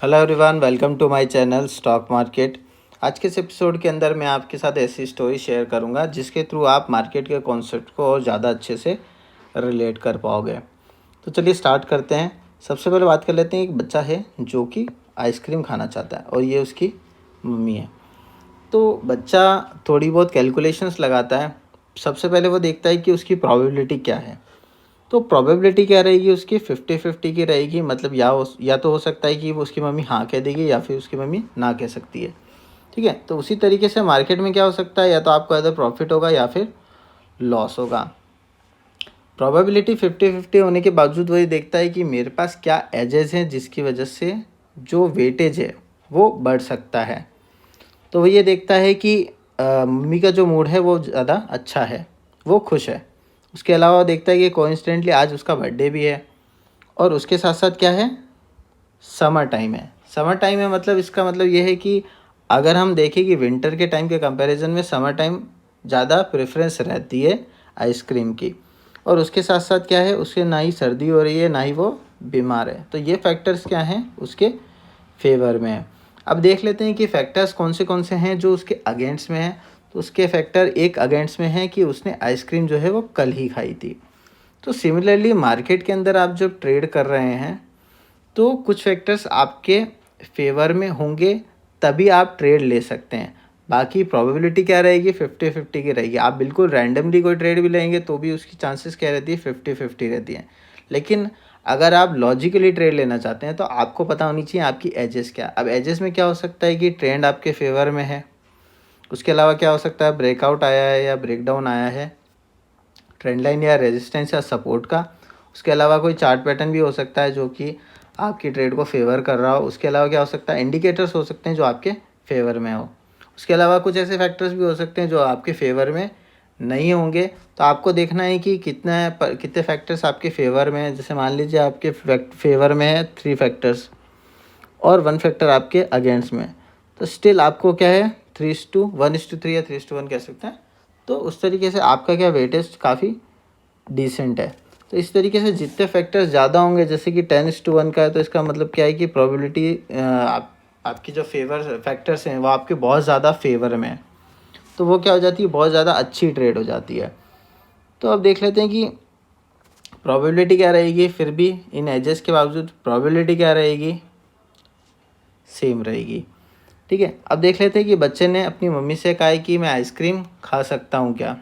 Hello everyone, welcome to my channel stock market. आज के इस एपिसोड के अंदर मैं आपके साथ ऐसी स्टोरी शेयर करूंगा जिसके थ्रू आप मार्केट के कॉन्सेप्ट को और ज़्यादा अच्छे से रिलेट कर पाओगे। तो चलिए स्टार्ट करते हैं। सबसे पहले बात कर लेते हैं। एक बच्चा है जो कि आइसक्रीम खाना चाहता है और ये उसकी मम्मी है। तो बच्चा थोड़ी बहुत कैलकुलेशंस लगाता है। सबसे पहले वो देखता है कि उसकी प्रोबेबिलिटी क्या है। तो प्रोबेबिलिटी क्या रहेगी उसकी 50-50 की रहेगी। मतलब या तो हो सकता है कि वो उसकी मम्मी हाँ कह देगी या फिर उसकी मम्मी ना कह सकती है। ठीक है, तो उसी तरीके से मार्केट में क्या हो सकता है, या तो आपको अदर प्रॉफिट होगा या फिर लॉस होगा। प्रोबेबिलिटी 50-50 होने के बावजूद वही देखता है कि मेरे पास क्या एजेस हैं जिसकी वजह से जो वेटेज है वो बढ़ सकता है। तो वो ये देखता है कि मम्मी का जो मूड है वो ज़्यादा अच्छा है, वो खुश है। उसके अलावा वो देखता है कि कोइंसिडेंटली आज उसका बर्थडे भी है और उसके साथ साथ क्या है, समर टाइम है। समर टाइम है मतलब इसका मतलब ये है कि अगर हम देखें कि विंटर के टाइम के कंपैरिजन में समर टाइम ज़्यादा प्रेफरेंस रहती है आइसक्रीम की। और उसके साथ साथ क्या है, उसके ना ही सर्दी हो रही है ना ही वो बीमार है। तो ये फैक्टर्स क्या हैं, उसके फेवर में है। अब देख लेते हैं कि फैक्टर्स कौन से हैं जो उसके अगेंस्ट में हैं। तो उसके फैक्टर एक अगेंस्ट में है कि उसने आइसक्रीम जो है वो कल ही खाई थी। तो सिमिलरली मार्केट के अंदर आप जब ट्रेड कर रहे हैं तो कुछ फैक्टर्स आपके फेवर में होंगे, तभी आप ट्रेड ले सकते हैं। बाकी प्रोबेबिलिटी क्या रहेगी, 50-50 की रहेगी। आप बिल्कुल रैंडमली कोई ट्रेड भी लेंगे तो भी उसकी चांसेस क्या रहती है, 50-50 रहती है। लेकिन अगर आप लॉजिकली ट्रेड लेना चाहते हैं तो आपको पता होनी चाहिए आपकी एजेस क्या। अब एजेस में क्या हो सकता है कि ट्रेंड आपके फेवर में है। उसके अलावा क्या हो सकता है, ब्रेकआउट आया है या ब्रेकडाउन आया है, ट्रेंड लाइन या रेजिस्टेंस या सपोर्ट का। उसके अलावा कोई चार्ट पैटर्न भी हो सकता है जो कि आपकी ट्रेड को फेवर कर रहा हो। उसके अलावा क्या हो सकता है, इंडिकेटर्स हो सकते हैं जो आपके फेवर में हो। उसके अलावा कुछ ऐसे फैक्टर्स भी हो सकते हैं जो आपके फेवर में नहीं होंगे। तो आपको देखना है कि कितने फैक्टर्स आपके फेवर में हैं। जैसे मान लीजिए आपके फेवर में है 3 फैक्टर्स और 1 फैक्टर आपके अगेंस्ट में, तो स्टिल आपको क्या है, 3:1:3 या 3:1 कह सकते हैं। तो उस तरीके से आपका क्या वेटेज काफ़ी डिसेंट है। तो इस तरीके से जितने फैक्टर्स ज़्यादा होंगे, जैसे कि 10:1 का है, तो इसका मतलब क्या है कि प्रोबेबिलिटी आपकी जो फेवर फैक्टर्स हैं वो आपके बहुत ज़्यादा फेवर में है। तो वो क्या हो जाती है, बहुत ज़्यादा अच्छी ट्रेड हो जाती है। तो अब देख लेते हैं कि प्रोबेबिलिटी क्या रहेगी। फिर भी इन एजेस के बावजूद प्रोबेबिलिटी क्या रहेगी, सेम रहेगी। ठीक है, अब देख लेते हैं कि बच्चे ने अपनी मम्मी से कहा है कि मैं आइसक्रीम खा सकता हूँ क्या।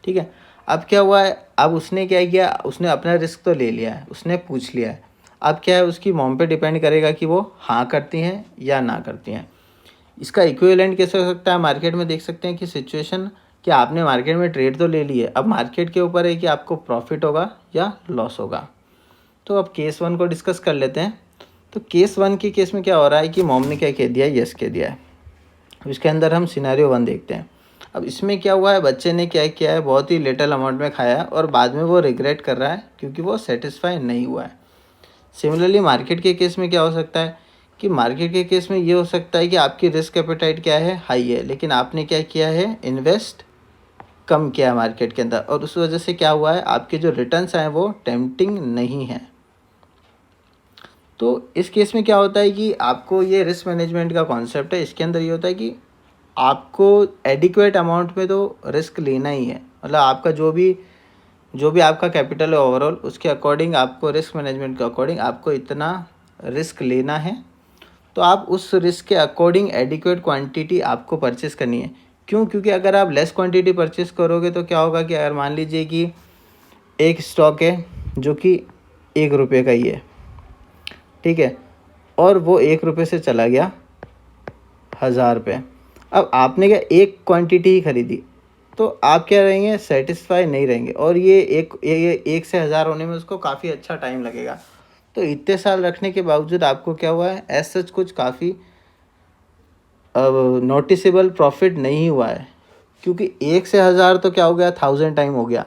ठीक है, अब क्या हुआ है, अब उसने क्या किया, उसने अपना रिस्क तो ले लिया है, उसने पूछ लिया है। अब क्या है, उसकी मॉम पे डिपेंड करेगा कि वो हाँ करती हैं या ना करती हैं। इसका इक्विवेलेंट कैसे हो सकता है, मार्केट में देख सकते हैं कि सिचुएशन कि आपने मार्केट में ट्रेड तो ले ली है, अब मार्केट के ऊपर है कि आपको प्रॉफिट होगा या लॉस होगा। तो अब केस 1 को डिस्कस कर लेते हैं। तो केस 1 के केस में क्या हो रहा है कि मॉम ने क्या कह दिया है, यस कह दिया है। अब इसके अंदर हम सिनेरियो 1 देखते हैं। अब इसमें क्या हुआ है, बच्चे ने क्या किया है, बहुत ही लिटिल अमाउंट में खाया है और बाद में वो रिग्रेट कर रहा है क्योंकि वो सेटिस्फाई नहीं हुआ है। सिमिलरली मार्केट के केस में क्या हो सकता है कि मार्केट के केस में ये हो सकता है कि आपकी रिस्क एपेटाइट क्या है, हाई है, लेकिन आपने क्या किया है, इन्वेस्ट कम किया है मार्केट के अंदर, और उस वजह से क्या हुआ है, आपके जो रिटर्न्स आए वो टेम्पटिंग नहीं है। तो इस केस में क्या होता है कि आपको ये रिस्क मैनेजमेंट का कॉन्सेप्ट है, इसके अंदर ये होता है कि आपको एडिक्वेट अमाउंट में तो रिस्क लेना ही है। मतलब आपका जो भी आपका कैपिटल है ओवरऑल, उसके अकॉर्डिंग आपको रिस्क मैनेजमेंट के अकॉर्डिंग आपको इतना रिस्क लेना है। तो आप उस रिस्क के अकॉर्डिंग एडिक्वेट क्वांटिटी आपको परचेस करनी है। क्यों, क्योंकि अगर आप लेस क्वांटिटी परचेस करोगे तो क्या होगा कि अगर मान लीजिए कि एक स्टॉक है जो कि 1 रुपये का ही है, ठीक है, और वो 1 रुपये से चला गया 1000 रुपये। अब आपने क्या एक क्वांटिटी ही खरीदी, तो आप क्या रहेंगे, सेटिस्फाई नहीं रहेंगे, और ये एक से 1000 होने में उसको काफ़ी अच्छा टाइम लगेगा। तो इतने साल रखने के बावजूद आपको क्या हुआ है, एज सच कुछ काफ़ी नोटिसेबल प्रॉफिट नहीं हुआ है। क्योंकि 1 से 1000 तो क्या हो गया, 1000 टाइम हो गया,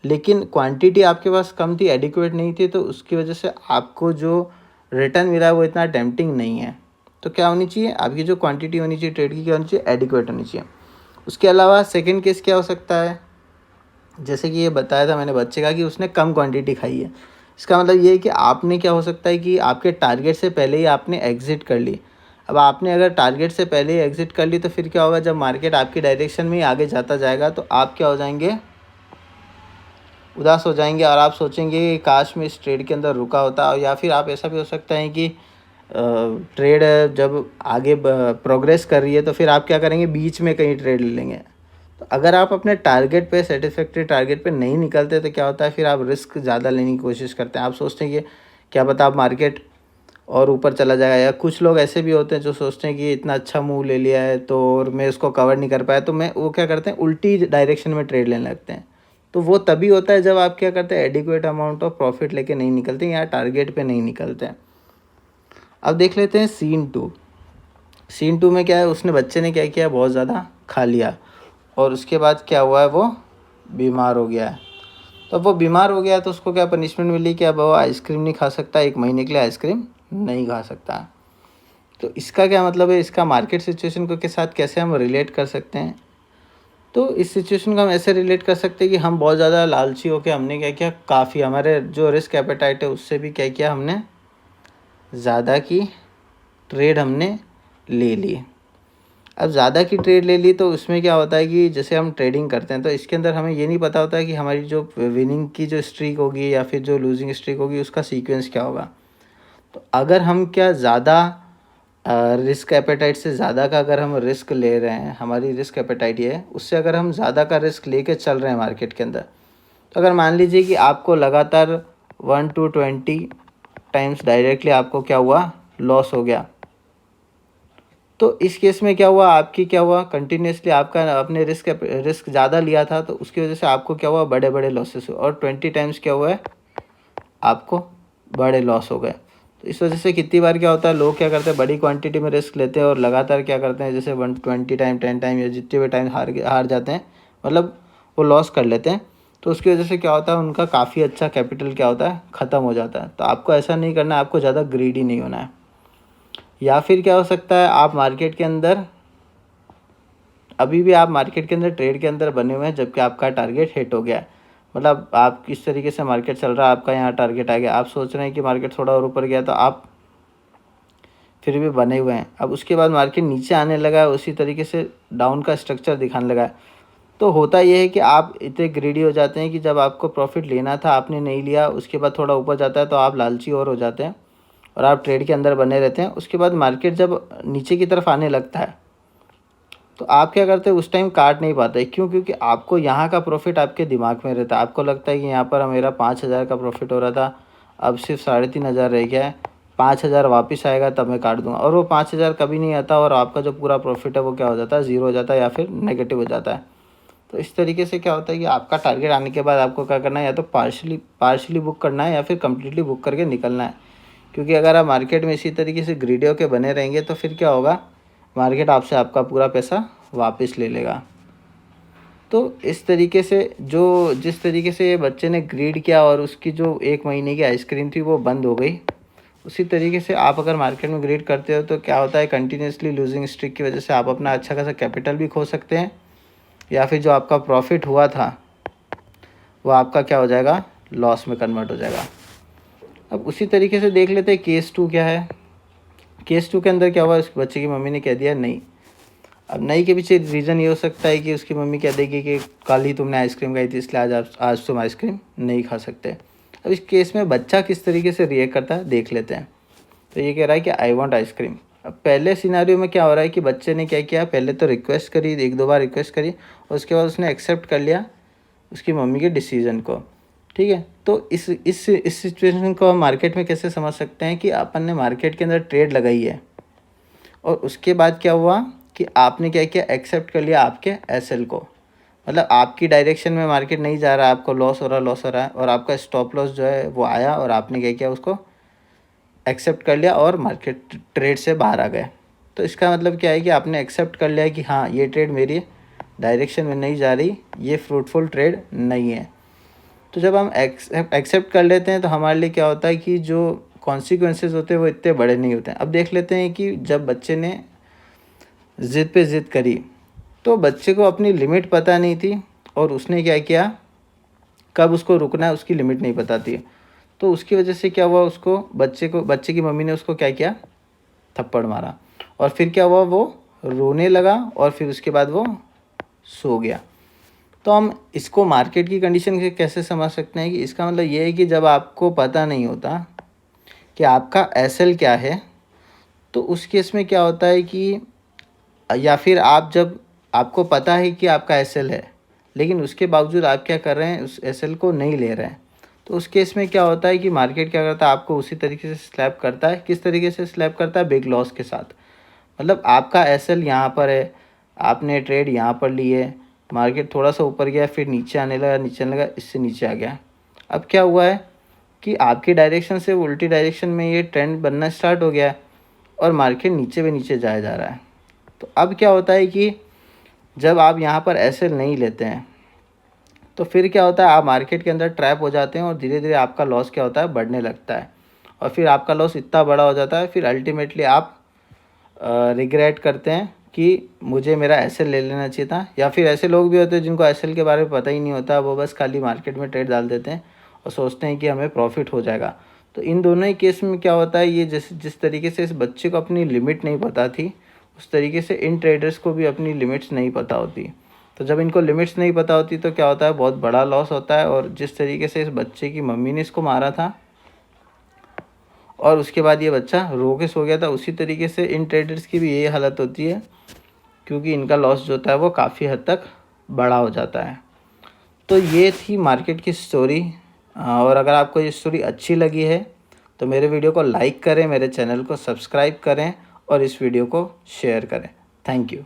लेकिन क्वांटिटी आपके पास कम थी, एडिक्वेट नहीं थी, तो उसकी वजह से आपको जो रिटर्न मिला है वो इतना टेम्पटिंग नहीं है। तो क्या होनी चाहिए, आपकी जो क्वांटिटी होनी चाहिए ट्रेड की, क्या होनी चाहिए, एडिक्वेट होनी चाहिए। उसके अलावा सेकंड केस क्या हो सकता है, जैसे कि ये बताया था मैंने बच्चे का कि उसने कम क्वांटिटी खाई है, इसका मतलब ये है कि आपने क्या हो सकता है कि आपके टारगेट से पहले ही आपने एग्ज़िट कर ली। अब आपने अगर टारगेट से पहले ही एग्ज़िट कर ली तो फिर क्या होगा, जब मार्केट आपकी डायरेक्शन में ही आगे जाता जाएगा तो आप क्या हो जाएंगे, उदास हो जाएंगे और आप सोचेंगे कि काश मैं इस ट्रेड के अंदर रुका होता। और या फिर आप ऐसा भी हो सकता है कि ट्रेड जब आगे प्रोग्रेस कर रही है तो फिर आप क्या करेंगे, बीच में कहीं ट्रेड ले लेंगे। तो अगर आप अपने टारगेट पे, सेटिस्फैक्ट्री टारगेट पे नहीं निकलते तो क्या होता है, फिर आप रिस्क ज़्यादा लेने की कोशिश करते हैं। आप सोचते हैं कि क्या पता आप मार्केट और ऊपर चला जाएगा। या कुछ लोग ऐसे भी होते हैं जो सोचते हैं कि इतना अच्छा मूव ले लिया है तो और मैं उसको कवर नहीं कर पाया, तो मैं वो क्या करते हैं, उल्टी डायरेक्शन में ट्रेड लेने लगते हैं। तो वो तभी होता है जब आप क्या करते हैं, एडिक्वेट अमाउंट ऑफ प्रॉफिट लेके नहीं निकलते या टारगेट पे नहीं निकलते हैं। अब देख लेते हैं सीन 2। सीन 2 में क्या है, उसने बच्चे ने क्या किया, बहुत ज़्यादा खा लिया और उसके बाद क्या हुआ है, वो बीमार हो गया है। तो अब वो बीमार हो गया तो उसको क्या पनिशमेंट मिली कि अब वो आइसक्रीम नहीं खा सकता, 1 महीने के लिए आइसक्रीम नहीं खा सकता। तो इसका क्या मतलब है, इसका मार्केट सिचुएशन को के साथ कैसे हम रिलेट कर सकते हैं। तो इस सिचुएशन को हम ऐसे रिलेट कर सकते हैं कि हम बहुत ज़्यादा लालची होकर हमने क्या किया, काफ़ी हमारे जो रिस्क एपेटाइट है उससे भी क्या किया, हमने ज़्यादा की ट्रेड हमने ले ली। अब ज़्यादा की ट्रेड ले ली तो उसमें क्या होता है कि जैसे हम ट्रेडिंग करते हैं तो इसके अंदर हमें ये नहीं पता होता है कि हमारी जो विनिंग की जो स्ट्रीक होगी या फिर जो लूजिंग स्ट्रीक होगी उसका सीक्वेंस क्या होगा। तो अगर हम क्या ज़्यादा रिस्क एपेटाइट से ज़्यादा का अगर हम रिस्क ले रहे हैं, हमारी रिस्क एपेटाइट ये है, उससे अगर हम ज़्यादा का रिस्क लेके चल रहे हैं मार्केट के अंदर, तो अगर मान लीजिए कि आपको लगातार 1 to 20 टाइम्स डायरेक्टली आपको क्या हुआ, लॉस हो गया। तो इस केस में क्या हुआ, आपकी क्या हुआ, कंटिन्यूसली आपका आपने रिस्क ज़्यादा लिया था तो उसकी वजह से आपको क्या हुआ, बड़े बड़े लॉसेस हुए और 20 टाइम्स क्या हुआ है, आपको बड़े लॉस हो गए। तो इस वजह से कितनी बार क्या होता है, लोग क्या करते हैं, बड़ी क्वांटिटी में रिस्क लेते हैं और लगातार क्या करते हैं, जैसे 120 टाइम 10 टाइम या जितने भी टाइम हार जाते हैं, मतलब वो लॉस कर लेते हैं। तो उसकी वजह से क्या होता है, उनका काफ़ी अच्छा कैपिटल क्या होता है, ख़त्म हो जाता है। तो आपको ऐसा नहीं करना है, आपको ज़्यादा ग्रीडी नहीं होना है। या फिर क्या हो सकता है, आप मार्केट के अंदर अभी भी आप मार्केट के अंदर ट्रेड के अंदर बने हुए हैं जबकि आपका टारगेट हिट हो गया है। मतलब आप किस तरीके से मार्केट चल रहा है, आपका यहाँ टारगेट आ गया, आप सोच रहे हैं कि मार्केट थोड़ा और ऊपर गया तो आप फिर भी बने हुए हैं। अब उसके बाद मार्केट नीचे आने लगा है, उसी तरीके से डाउन का स्ट्रक्चर दिखाने लगा है। तो होता यह है कि आप इतने ग्रीडी हो जाते हैं कि जब आपको प्रॉफिट लेना था आपने नहीं लिया, उसके बाद थोड़ा ऊपर जाता है तो आप लालची और हो जाते हैं और आप ट्रेड के अंदर बने रहते हैं। उसके बाद मार्केट जब नीचे की तरफ आने लगता है तो आप क्या करते हैं, उस टाइम काट नहीं पाते। क्यों? क्योंकि आपको यहाँ का प्रॉफिट आपके दिमाग में रहता है। आपको लगता है कि यहाँ पर मेरा 5,000 का प्रॉफिट हो रहा था, अब सिर्फ 3,500 रह गया है, 5,000 वापस आएगा तब मैं काट दूंगा। और वो 5,000 कभी नहीं आता और आपका जो पूरा प्रॉफिट है वो क्या हो जाता है, ज़ीरो हो जाता है या फिर नेगेटिव हो जाता है। तो इस तरीके से क्या होता है कि आपका टारगेट आने के बाद आपको क्या करना है, या तो पार्शली बुक करना है या फिर कम्प्लीटली बुक करके निकलना है। क्योंकि अगर आप मार्केट में इसी तरीके से ग्रीडी होके बने रहेंगे तो फिर क्या होगा, मार्केट आपसे आपका पूरा पैसा वापस ले लेगा। तो इस तरीके से जिस तरीके से बच्चे ने ग्रीड किया और उसकी जो 1 महीने की आइसक्रीम थी वो बंद हो गई, उसी तरीके से आप अगर मार्केट में ग्रीड करते हो तो क्या होता है, कंटिन्यूसली लूजिंग स्ट्रिक की वजह से आप अपना अच्छा खासा कैपिटल भी खो सकते हैं या फिर जो आपका प्रॉफिट हुआ था वो आपका क्या हो जाएगा, लॉस में कन्वर्ट हो जाएगा। अब उसी तरीके से देख लेते हैं केस 2 क्या है। केस 2 के अंदर क्या हुआ, उस बच्चे की मम्मी ने कह दिया नहीं। अब नहीं के पीछे रीज़न ये हो सकता है कि उसकी मम्मी कह देगी कि कल ही तुमने आइसक्रीम खाई थी इसलिए आज तुम आइसक्रीम नहीं खा सकते। अब इस केस में बच्चा किस तरीके से रिएक्ट करता है देख लेते हैं। तो ये कह रहा है कि आई वांट आइसक्रीम। अब पहले सिनारियो में क्या हो रहा है कि बच्चे ने क्या किया, पहले तो रिक्वेस्ट करी, 1-2 बार रिक्वेस्ट करी और उसके बाद उसने एक्सेप्ट कर लिया उसकी मम्मी के डिसीज़न को। ठीक है, तो इस सिचुएशन को हम मार्केट में कैसे समझ सकते हैं कि अपन ने मार्केट के अंदर ट्रेड लगाई है और उसके बाद क्या हुआ कि आपने क्या किया, एक्सेप्ट कर लिया आपके एसएल को। मतलब आपकी डायरेक्शन में मार्केट नहीं जा रहा, आपको लॉस हो रहा है और आपका स्टॉप लॉस जो है वो आया और आपने क्या किया, उसको एक्सेप्ट कर लिया और मार्केट ट्रेड से बाहर आ गए। तो इसका मतलब क्या है कि आपने एक्सेप्ट कर लिया कि हाँ ये ट्रेड मेरी डायरेक्शन में नहीं जा रही, ये फ्रूटफुल ट्रेड नहीं है। तो जब हम एक्सेप्ट कर लेते हैं तो हमारे लिए क्या होता है कि जो कॉन्सिक्वेंसेस होते हैं वो इतने बड़े नहीं होते हैं। अब देख लेते हैं कि जब बच्चे ने ज़िद पे ज़िद करी तो बच्चे को अपनी लिमिट पता नहीं थी और उसने क्या किया, कब उसको रुकना है उसकी लिमिट नहीं पता थी। तो उसकी वजह से क्या हुआ, उसको बच्चे की मम्मी ने उसको क्या किया, थप्पड़ मारा। और फिर क्या हुआ, वो रोने लगा और फिर उसके बाद वो सो गया। तो हम इसको मार्केट की कंडीशन से कैसे समझ सकते हैं कि इसका मतलब ये है कि जब आपको पता नहीं होता कि आपका एसएल क्या है, तो उस केस में क्या होता है कि, या फिर आप जब आपको पता है कि आपका एसएल है लेकिन उसके बावजूद आप क्या कर रहे हैं, उस एसएल को नहीं ले रहे हैं, तो उस केस में क्या होता है कि मार्केट क्या करता है, आपको उसी तरीके से स्लैप करता है। किस तरीके से स्लैप करता है, बिग लॉस के साथ। मतलब आपका एसएल यहाँ पर है, आपने ट्रेड यहाँ पर ली है, मार्केट थोड़ा सा ऊपर गया, फिर नीचे आने लगा, इससे नीचे आ गया। अब क्या हुआ है कि आपकी डायरेक्शन से उल्टी डायरेक्शन में ये ट्रेंड बनना स्टार्ट हो गया है और मार्केट नीचे पे नीचे जाया जा रहा है। तो अब क्या होता है कि जब आप यहाँ पर एसएल नहीं लेते हैं तो फिर क्या होता है, आप मार्केट के अंदर ट्रैप हो जाते हैं और धीरे धीरे आपका लॉस क्या होता है, बढ़ने लगता है। और फिर आपका लॉस इतना बड़ा हो जाता है, फिर अल्टीमेटली आप रिग्रेट करते हैं कि मुझे मेरा एसएल ले लेना चाहिए था। या फिर ऐसे लोग भी होते हैं जिनको एसएल के बारे में पता ही नहीं होता, वो बस खाली मार्केट में ट्रेड डाल देते हैं और सोचते हैं कि हमें प्रॉफिट हो जाएगा। तो इन दोनों ही केस में क्या होता है, ये जिस तरीके से इस बच्चे को अपनी लिमिट नहीं पता थी, उस तरीके से इन ट्रेडर्स को भी अपनी लिमिट्स नहीं पता होती। तो जब इनको लिमिट्स नहीं पता होती तो क्या होता है, बहुत बड़ा लॉस होता है। और जिस तरीके से इस बच्चे की मम्मी ने इसको मारा था और उसके बाद ये बच्चा रो के सो गया था, उसी तरीके से इन ट्रेडर्स की भी यही हालत होती है, क्योंकि इनका लॉस जो होता है वो काफ़ी हद तक बड़ा हो जाता है। तो ये थी मार्केट की स्टोरी। और अगर आपको ये स्टोरी अच्छी लगी है तो मेरे वीडियो को लाइक करें, मेरे चैनल को सब्सक्राइब करें और इस वीडियो को शेयर करें। Thank you.